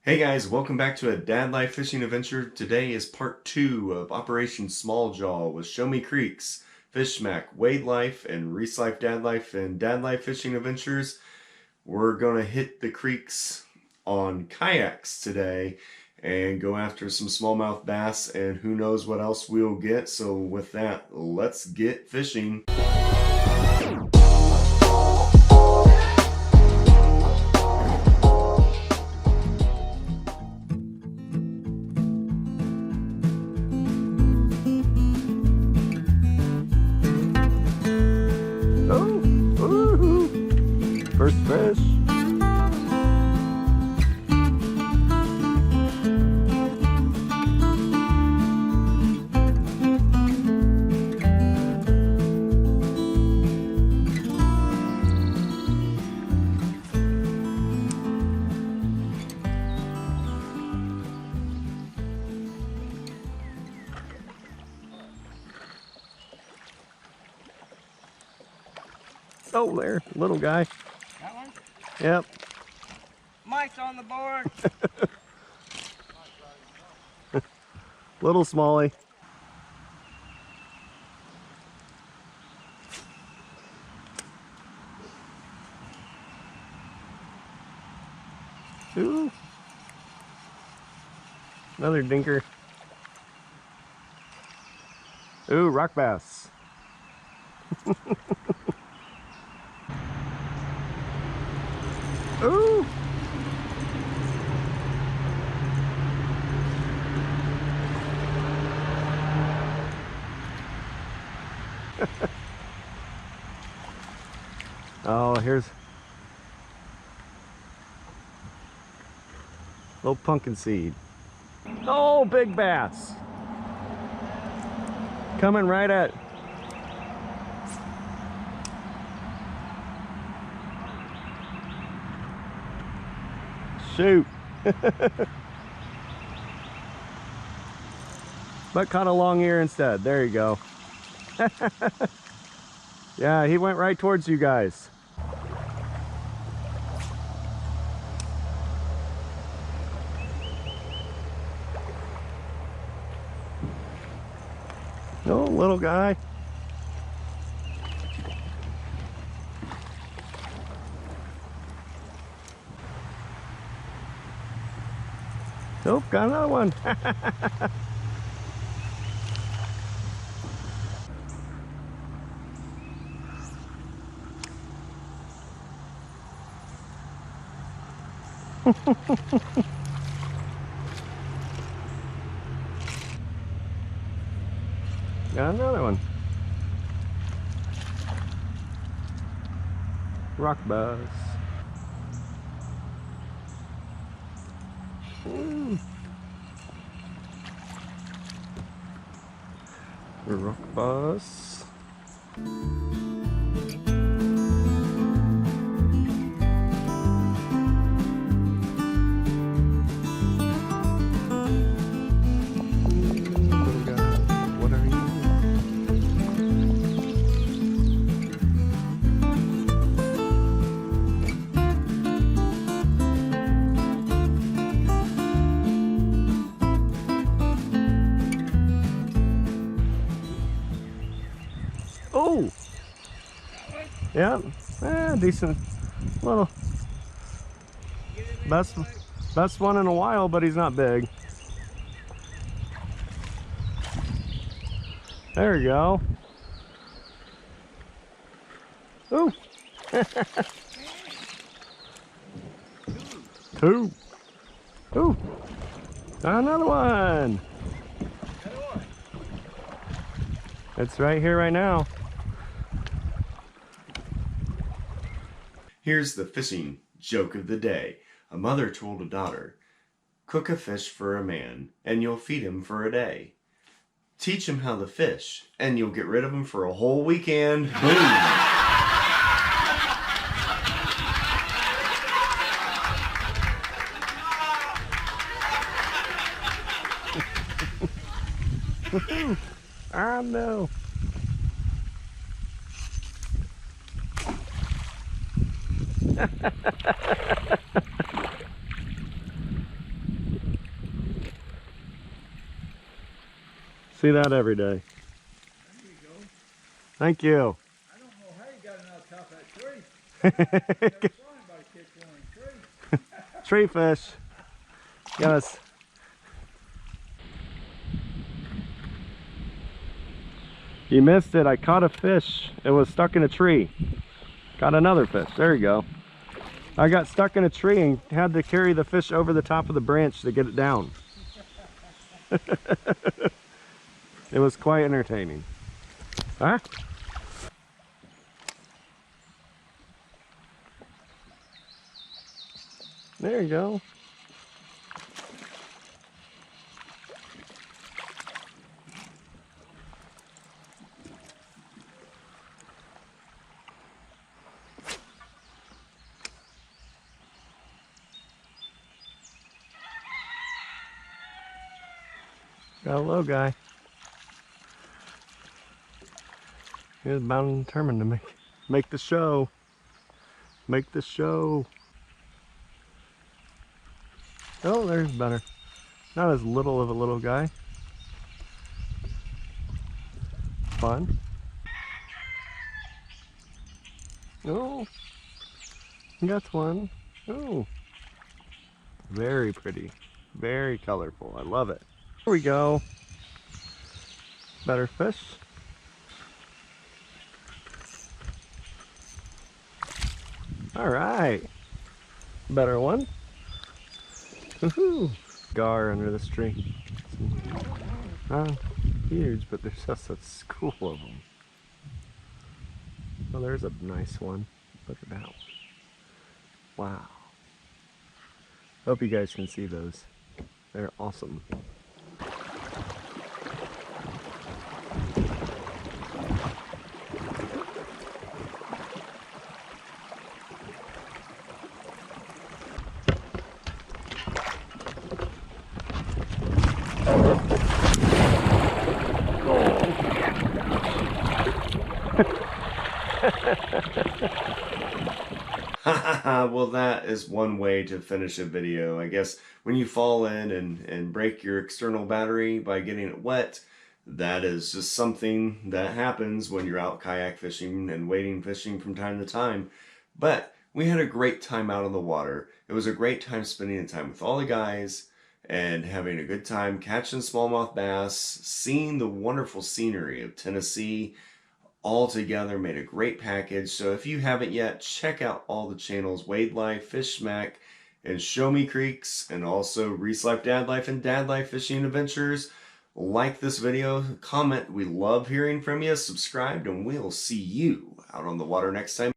Hey guys, welcome back to a Dad Life fishing adventure. Today is part 2 of Operation Small Jaw with Show Me Creeks, FishSmack, WadeLife, and Reece Life Dad Life and Dad Life fishing adventures. We're gonna hit the creeks on kayaks today and go after some smallmouth bass, and who knows what else we'll get. So with that, let's get fishing. First fish. Oh, there, little guy. That one? Yep. Mike's on the board. Little smallie. Ooh. Another dinker. Ooh, rock bass. Ooh. Oh, here's little pumpkin seed. Oh, big bass. Coming right at. Shoot. But caught a long ear instead. There you go. Yeah, he went right towards you guys. Oh, little guy. Nope, got another one. Got another one. Rock bass. Rock bass. What are you? Oh, yeah, decent little best one in a while, but he's not big. There you go. Ooh. Two. Ooh. Another one. It's right here right now. Here's the fishing joke of the day. A mother told a daughter, "Cook a fish for a man, and you'll feed him for a day. Teach him how to fish, and you'll get rid of him for a whole weekend." Boom! I know. See that every day. There you go. Thank you. I don't know how you got it out top of that tree. I never saw anybody catch one in a tree. Tree fish. Yes. You missed it. I caught a fish. It was stuck in a tree. Got another fish. There you go. I got stuck in a tree and had to carry the fish over the top of the branch to get it down. It was quite entertaining. Huh? There you go. Got a low guy. He was bound and determined to make the show. Make the show. Oh, there's better. Not as little of a little guy. Fun. Oh, got one. Oh, very pretty. Very colorful. I love it. Here we go. Better fish. All right. Better one. Woohoo! Gar under this tree. Huge, but there's just a school of them. Well, there's a nice one. Look at that one. Wow. Hope you guys can see those. They're awesome. Well, that is one way to finish a video. I guess when you fall in and break your external battery by getting it wet, that is just something that happens when you're out kayak fishing and wading fishing from time to time. But we had a great time out on the water. It was a great time spending the time with all the guys and having a good time catching smallmouth bass, seeing the wonderful scenery of Tennessee. All together made a great package. So if you haven't yet, check out all the channels: WadeLife, FishSmack, and Show Me Creeks, and also Reece Life, Dad Life, and Dad Life Fishing Adventures. Like this video, comment. We love hearing from you. Subscribe, and we'll see you out on the water next time.